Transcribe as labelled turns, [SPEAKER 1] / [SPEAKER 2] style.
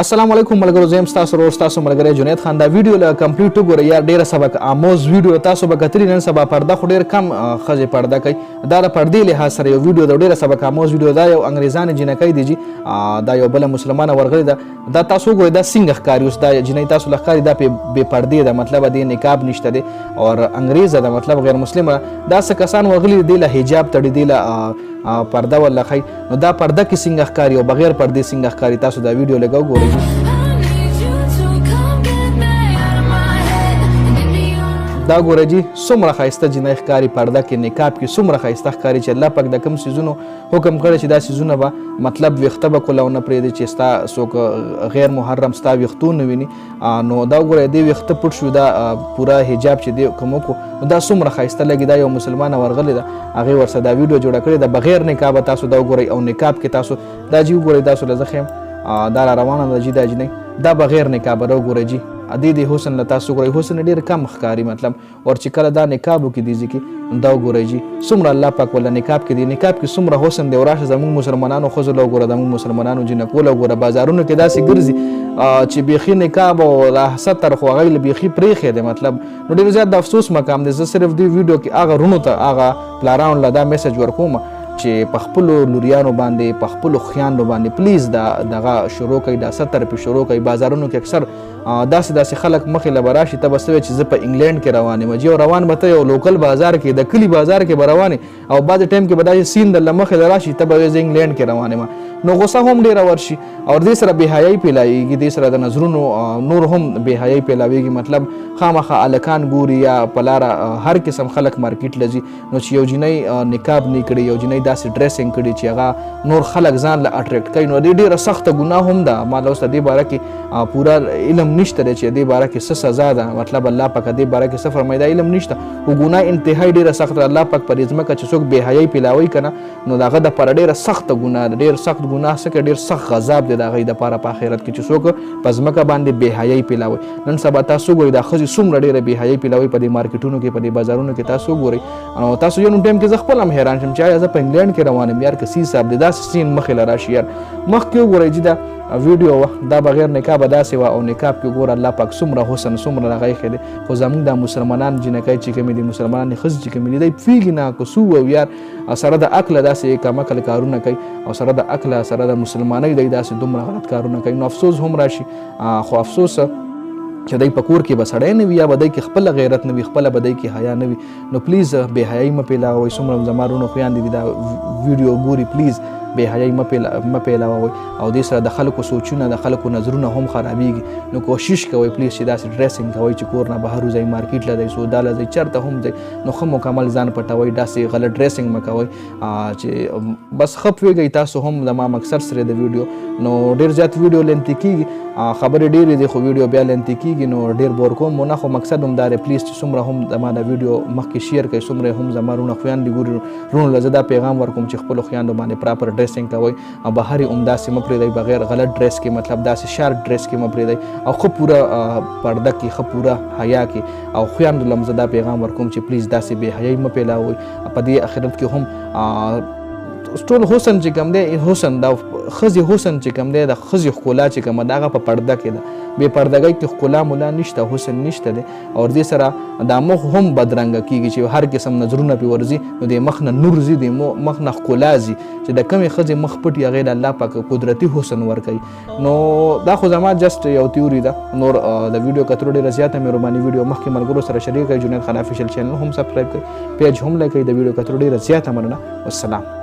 [SPEAKER 1] السلام علیکم ملګرو، زه یم ستاسو ورور ستاسو ملګری جنید خان. دا ویډیو له کمپلیټ وګورئ یا ډېره سبق آموز ویډیو تاسو به کتلي. نن سبا پرده خو ډېر کم ښځې پرده کوي. دا د پردې لحاظ سره یو ویډیو ده، ډېره سبق آموز ویډیو ده. یو انګریزانې جینکۍ دی جي، دا یو بله مسلمانه ورغلې ده. دا تاسو وګورئ، دا څنګه ښکاري. اوس دا جینۍ تاسو له ښکاري، دا بې پردې ده، مطلب دې نقاب نشته دی او انګریزه ده، مطلب غیر مسلمه. دا څه کسان ورغلي دي له حجاب تړي، دي له پرده ولا ښایي. نو دا پرده کې څنګه ښکاري او بغیر پردې څنګه ښکاري، تاسو دا ویډیو لږ وګورئ. دا ګوره جي څومره ښایسته جینۍ ښکاري، پرده کې نقاب کې څومره ښایسته ښکاري چې الله پاک د کوم څیزونو حکم کړی چې دا څیزونه به مطلب ویښته به کله ونه پرېږدي چې ستا څوک غیر محرم ستا ویښتو نه ویني. نو دا ګوره دې ویښته پټ شو، دا پوره حجاب چې دی کوم وکړو نو دا څومره ښایسته لګي. دا یو مسلمانه ورغلې ده، هغې ورسره دا ویډیو جوړه کړې ده بغیر نقابه. تاسو دا وګورئ او نقاب کې تاسو دا جي وګورئ، تاسو له زه ښیم دا را روانه ده جي. دا جینۍ دا بغیر نقابه ده، وګورئ جي. دې حسن له تاسو وګورئ، حسن ډېر کم ښکاري مطلب. اور چې کله دا نقاب وکړي دې ځای کې، دا وګورئ جي څومره الله پاک ولا نقاب کې دی. نقاب کې څومره حسن دی. او راشه زموږ مسلمانانو ښځو له وګوره، زموږ مسلمانانو جینکو له وګوره، بازارونو کې داسې ګرځي چې بیخي نقاب او ستر خو هغه له بیخي پرېښی دی مطلب. نو ډېر زیات د افسوس مقام دی. زه صرف دې ویډیو کې هغه رونو ته، هغه پلارانو له دا میسج ورکوم چې په خپلو لوریانو باندې، په خپلو خویانو باندې پلیز دغه شروع کوي، دا ستر پې شروع کوي. بازارونو کې اکثر داسې خلک مخې له به راشي، ته به څه وایې چې زه په انګلینډ کې روان یم جي، او روان به ته یو لوکل بازار کې، د کلي بازار کې به روان یې، او بعضې ټایم کې به داسې سین درله مخې له راشي، ته به وایې زه انګلینډ کې روان یم. نو غصه هم ډېره ورشي او دې سره بېحیایي پیلاویږي، دې سره د نظرونو نور هم بېحیایي پیلاویږي. مطلب خامخا هلکان ګوري یا په لاره هر قسم خلک مارکیټ له ځي. نو چې یو جینۍ نقاب نه کړي، یو جینۍ داسې ډریسنګ کړي چې هغه نور خلک ځان له اټریکټ کوي، نو دې ډېره سخته ګناه هم ده. ما له اوس دې باره کې پوره علم نشته دی چې دې باره کې څه سزا ده، مطلب الله پاک دې باره کې څه فرمایي، دا علم نشته. خو ګناه انتهایی ډېره سخته ده. الله پاک په دې ځمکه چې څوک بېحیایي پیلاوي که نه، نو د هغه دپاره ډېره سخته ګناه ده. ډېر سخت ګناه څه کوي، ډېر سخت غذاب دی د هغوی دپاره په آخرت کې چې څوک په ځمکه باندې بېحیایي پیلاوي. نن سبا تاسو وګورئ دا ښځې څومره ډېره بېحیایي پیلاوي په دې مارکیټونو کې، په دې بازارونو کې. تاسو وګورئ، نو تاسو یو ټایم کې زه خپل هم حیران شم چې آیا زه په انګلینډ کې روان یم یار، که سی صاحب دی داسې سین مخې له راشي یار. مخکې وګورئ چې دا ویډیو وه، دا بغیر نقابه داسې وه، او نقاب کې وګوره الله پاک څومره حسن څومره هغه ایښی دی. خو زموږ دا مسلمانان جینکۍ چې کومې دي، مسلمانانې ښځې چې کومې دي، دی پوهېږي نه که څه ووایو یار، سره د عقله داسې کمعقل کارونه کوي، او سره د عقله سره د مسلمانۍ دی داسې دومره غلط کارونه کوي. نو افسوس هم راشي. خو افسوس چې دی په کور کې به سړی نه وي، یا به دی کې خپله غیرت نه وي، خپله به دی کې حیا نه وي. نو پلیز بېحیایي مه پیلاوئ. څومره زما وروڼو خویندې دي دا ویډیو ګوري، پلیز بېحیایي مه پیلاوئ. او دې سره د خلکو سوچونه، د خلکو نظرونه هم خرابېږي. نو کوشش کوئ پلیز چې داسې ډریسنګ کوئ چې کور نه بهر وځئ، مارکیټ له ځئ، سودا له ځئ، چېرته هم ځئ، نو ښه مکمل ځان پټوئ. داسې غلط ډریسنګ مه کوئ چې بس ښه پوهېږئ تاسو هم زما مقصد سره د ویډیو. نو ډېر زیات ویډیو لینتي کېږي، خبرې ډېرې دي، خو ویډیو بیا لینتي کېږي، نو ډېر بور کوم مو نه. خو مقصد هم دا دی پلیز چې څومره هم زما د ویډیو مخکې شیر کړئ، څومره هم زما وروڼه خویندې ګوري، وروڼو له زه دا پیغام ورکوم چې خپلو خویندو باندې پراپر ډریسنګ کوئ، او بهر یې همداسې مه پرېږدئ بغیر غلط ډریس کې، مطلب داسې شارټ ډریس کې مه پرېږدئ، او ښه پوره پرده کې، ښه پوره حیا کې. او خویندو له زه دا پیغام ورکوم چې پلیز داسې بېحیایي مه پیلاوئ. په دې آخرت کې هم ټول حسن چې کوم دی، حسن دا ښځې حسن چې کوم دی، د ښځې ښکلا چې کومه ده هغه په پرده کې ده. بې پردګۍ کې ښکلا ملا نشته، حسن نشته دی. او دې سره دا مخ هم بدرنګه کېږي چې هر قسم نظرونه پرې ورځي، نو د مخ نه نور ځي، د مخ نه ښکلا ځي. چې د کومې ښځې مخ پټ وي هغې له الله پاک قدرتي حسن ورکوي. نو دا خو زما جسټ یو تیوري ده. نور د ویډیو کتلو ډېره زیاته مهرباني. ویډیو مخکې ملګرو سره شریک کړئ، جنید خان افیشل چینل هم سبسکرایب کړئ، پیج هم لایک کړئ. د ویډیو کتلو ډېره زیاته مننه. والسلام.